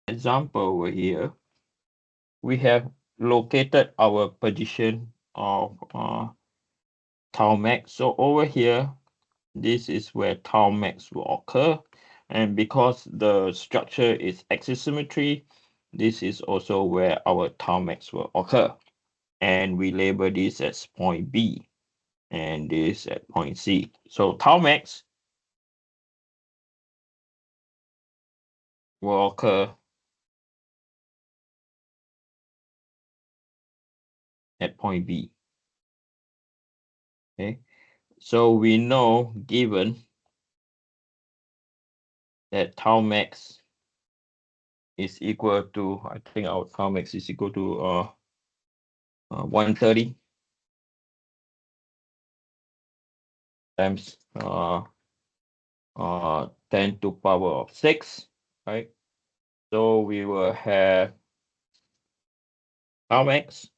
example over here, we have located our position of tau max. So over here, this is where tau max will occur. And because the structure is axis symmetry, this is also where our tau max will occur. And we label this as point B and this at point C. So tau max will occur at point B. Okay, so we know, given that tau max is equal to, I think our tau max is equal to 130 times 10 to power of 6, right? So we will have tau max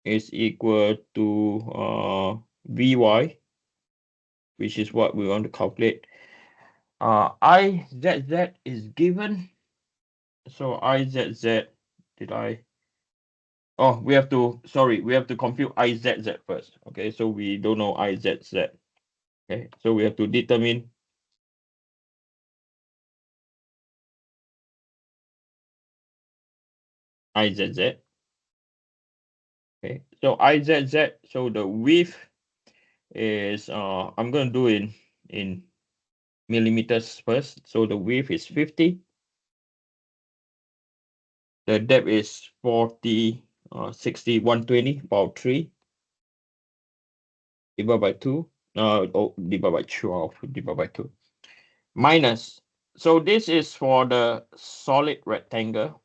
is equal to Vy, which is what we want to calculate. IZZ is given. So IZZ, we have to compute IZZ first. Okay, so we don't know IZZ. Okay, so we have to determine IZZ. Okay, so IZZ, so the width is, I'm going to do in millimeters first. So the width is 50. The depth is 40, 60, 120, about 3 divided by 2. Divided by 12, divided by 2. Minus. So this is for the solid rectangle.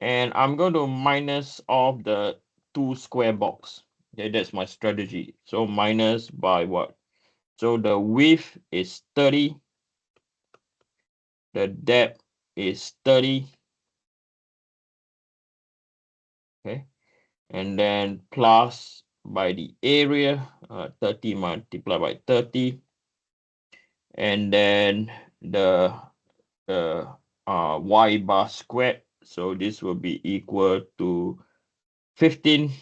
And I'm going to minus off the 2 square box. Okay, that's my strategy. So minus by what? So the width is 30. The depth is 30. Okay. And then plus by the area, 30 multiplied by 30. And then the y bar squared. So this will be equal to 15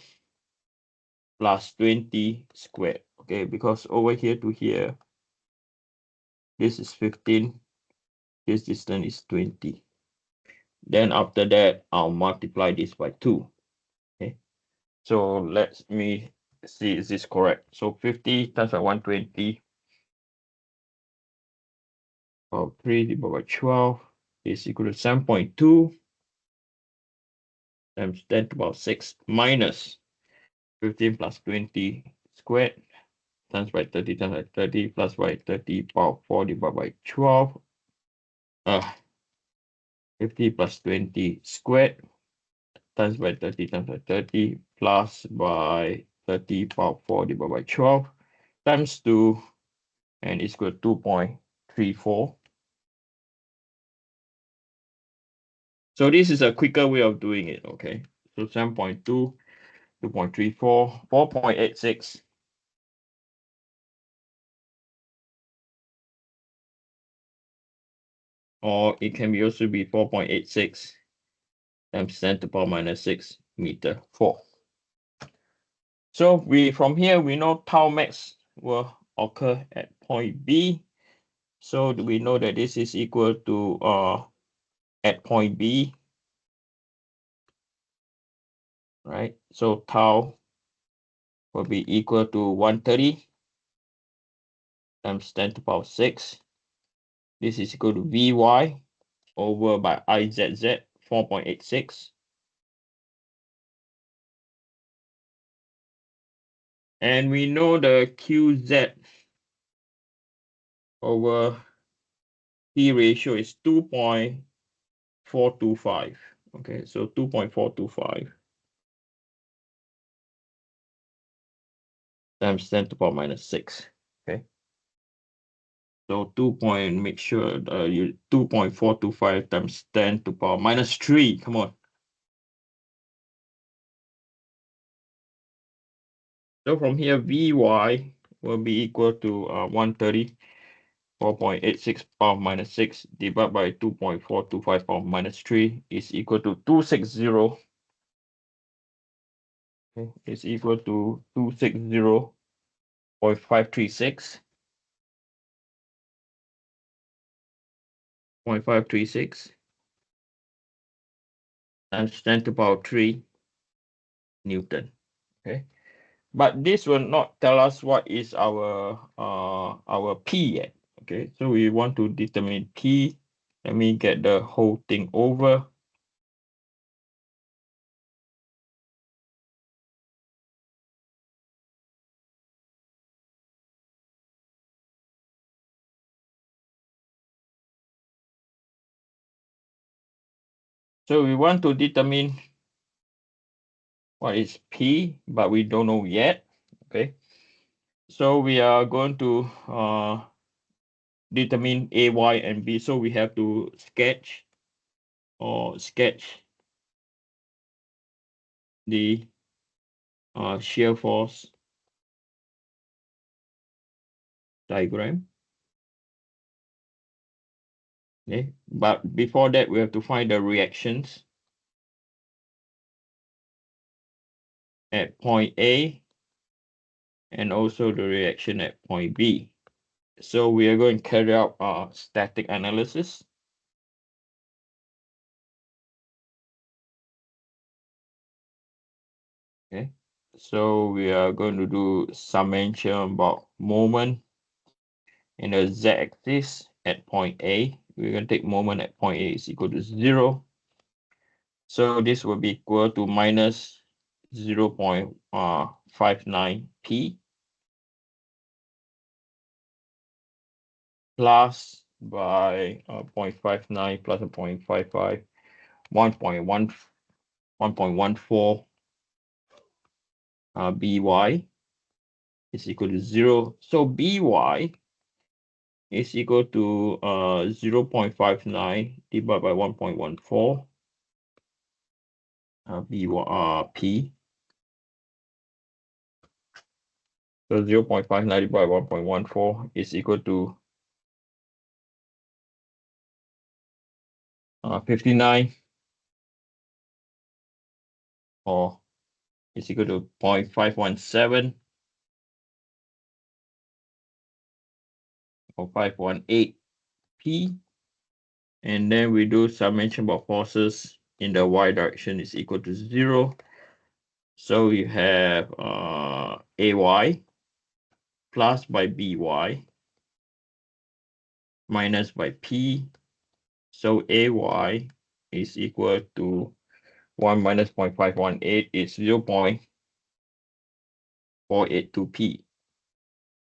plus 20 squared. Okay, because over here to here, this is 15. This distance is 20. Then after that, I'll multiply this by 2. Okay, so let me see, is this correct? So 50 times by 120 of 3 divided by 12 is equal to 7.2 times 10 to the power 6 minus 15 plus 20 squared times by 30 times by 30 plus by 30 power 4 divided by 12. 50 plus 20 squared times by 30 times by 30 plus by 30 power 4 divided by 12 times 2 and it's equal to 2.34. So this is a quicker way of doing it, okay? So 7.2, 2.34, 4.86. Or it can be also be 4.86 times 10 to the power minus 6 meter 4. So from here we know tau max will occur at point B. So we know that this is equal to at point B, right? So tau will be equal to 130 times 10 to the power 6. This is equal to Vy over by IZZ 4.86. And we know the QZ over P ratio is 2.425. Okay, so 2.425 times 10 to the power minus 6. Okay. So 2.425 times 10 to the power minus 3. Come on. So from here, Vy will be equal to 130 4.86 power minus 6 divided by 2.425 power minus 3 is equal to 260. Okay, is equal to 260.536. 0.536 times 10 to the power 3 Newton. Okay, but this will not tell us what is our P yet. Okay, so we want to determine P. Let me get the whole thing over. So we want to determine what is P, but we don't know yet. Okay, so we are going to determine A, Y, and B. So we have to sketch the shear force diagram. Okay, but before that, we have to find the reactions at point A and also the reaction at point B. So we are going to carry out static analysis. Okay, so we are going to do summation about moment in the z-axis at point A. We're going to take moment at point A is equal to 0. So this will be equal to minus 0.59 P plus by 0.59 plus 0.55, 1.14 by is equal to 0. So by is equal to 0.59 divided by 1.14 P. So 0.59 divided by 1.14 is equal to 59, or is equal to 0.517 or 518 P. And then we do summation about forces in the y direction is equal to 0. So you have AY plus by BY minus by P. So AY is equal to 1 minus 0.518 is 0.482 P.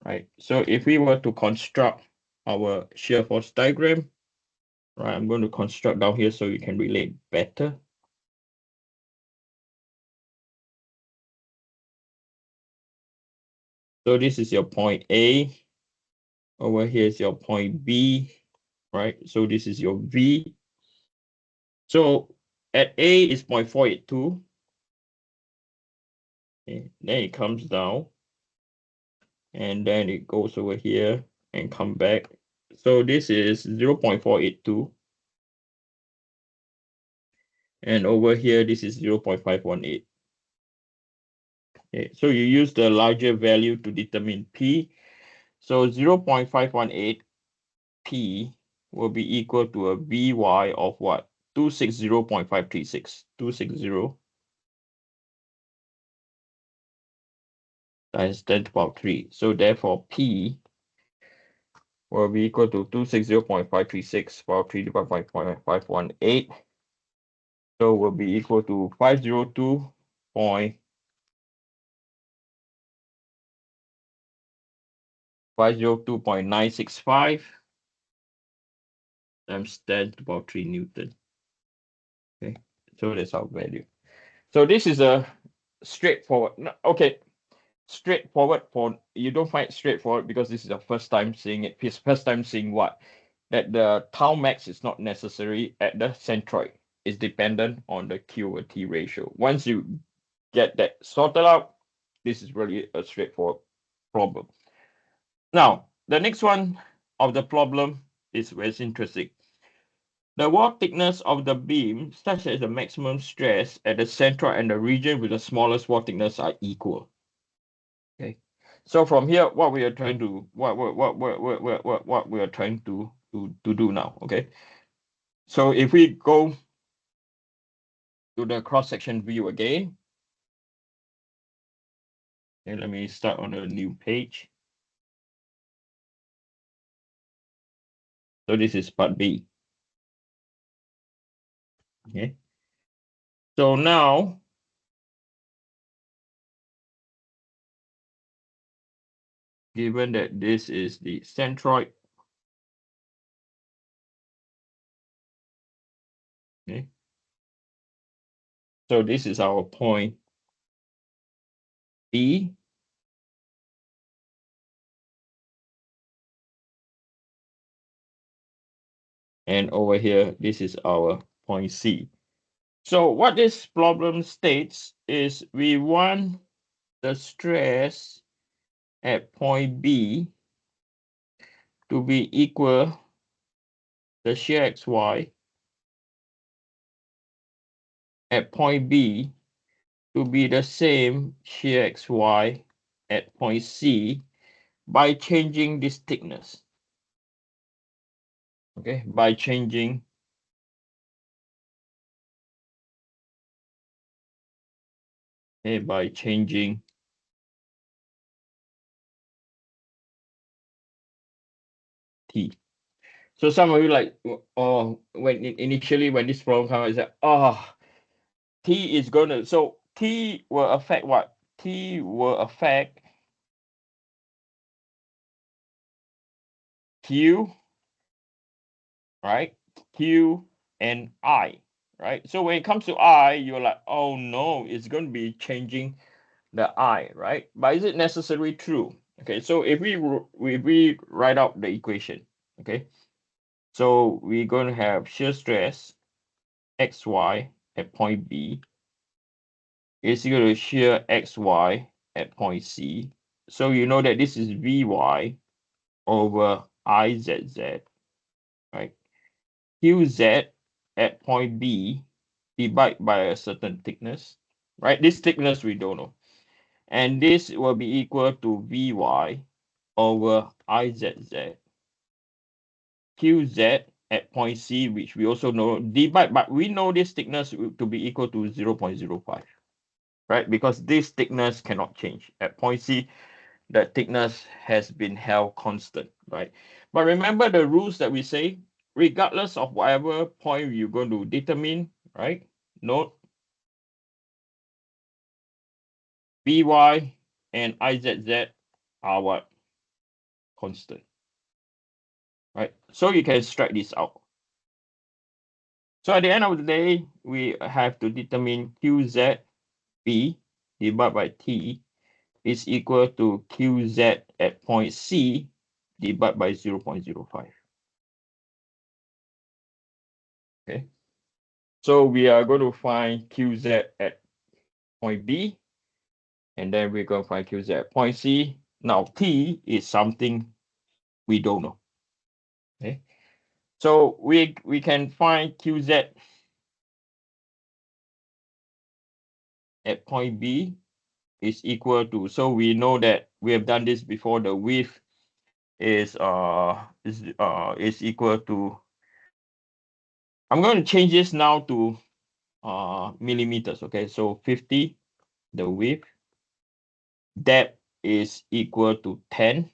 Right. So if we were to construct our shear force diagram, right, I'm going to construct down here so you can relate better. So this is your point A. Over here is your point B, right? So this is your V. So at A is 0.482. Okay. Then it comes down. And then it goes over here and come back. So this is 0.482. And over here, this is 0.518. Okay, so you use the larger value to determine P. So 0.518 P will be equal to a Vy of what? 260.536. 260 times 10 to the power 3. So therefore, P will be equal to 260.536 power 3 divided by 0.518. So will be equal to 502.965 times 10 to the power 3 Newton. Okay, so that's our value. So this is a straightforward. Okay, straightforward for you don't find it straightforward because this is the first time seeing it. First time seeing what? That the tau max is not necessary at the centroid. It's dependent on the Q over T ratio. Once you get that sorted out, this is really a straightforward problem. Now, the next one of the problem is where it's interesting. The wall thickness of the beam, such as the maximum stress at the central and the region with the smallest wall thickness are equal. Okay. So from here, what we are trying to what we are trying to do now. Okay. So if we go to the cross-section view again. Okay, let me start on a new page. So this is part B. Okay. So now, given that this is the centroid, okay. So this is our point B. And over here, this is our point C. So what this problem states is we want the stress at point B to be equal the shear XY at point B to be the same shear XY at point C by changing this thickness. Okay, by changing T. So some of you like, oh, initially when this problem comes, I said, oh, T is gonna, so T will affect what? T will affect Q, right? Q and I, right? So when it comes to I, you're like, oh no, it's going to be changing the I, right? But is it necessarily true? Okay, so if we write out the equation, okay, so we're going to have shear stress XY at point B is equal to shear XY at point C. So you know that this is Vy over IZZ, right? QZ at point B divided by a certain thickness, right? This thickness we don't know. And this will be equal to Vy over IZZ. QZ at point C, which we also know, divide, but we know this thickness to be equal to 0.05, right? Because this thickness cannot change. At point C, the thickness has been held constant, right? But remember the rules that we say, regardless of whatever point you're going to determine, right? Note Vy and IZZ are what? Constant, right? So you can strike this out. So at the end of the day, we have to determine QZ B divided by T is equal to QZ at point C divided by 0.05. Okay. So we are going to find QZ at point B, and then we're going to find QZ at point C. Now T is something we don't know. Okay. So we can find QZ at point B is equal to, so we know that we have done this before, the width is equal to, I'm going to change this now to millimeters. Okay, so 50 the width, depth is equal to 10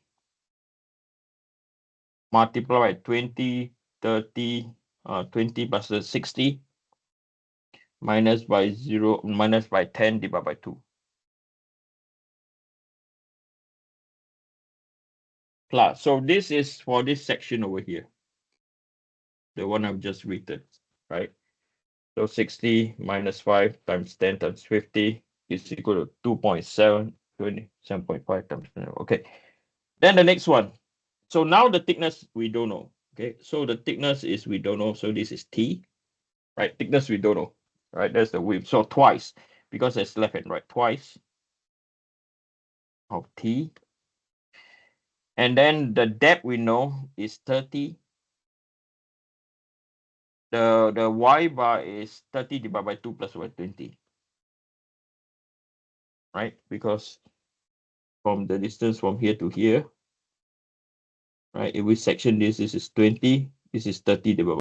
multiplied by 20, 30, 20 plus 60 minus by 10 divided by 2 plus. So this is for this section over here, the one I've just written, right? So 60 minus 5 times 10 times 50 is equal to 2.7, 27.5 times 10. Okay. Then the next one. So now the thickness we don't know. Okay. So the thickness is we don't know. So this is T, right? Thickness we don't know, right? That's the width. So twice, because it's left and right, twice of T. And then the depth we know is 30. The y bar is 30 divided by 2 plus y 20. Right? Because from the distance from here to here, right? If we section this, this is 20, this is 30 divided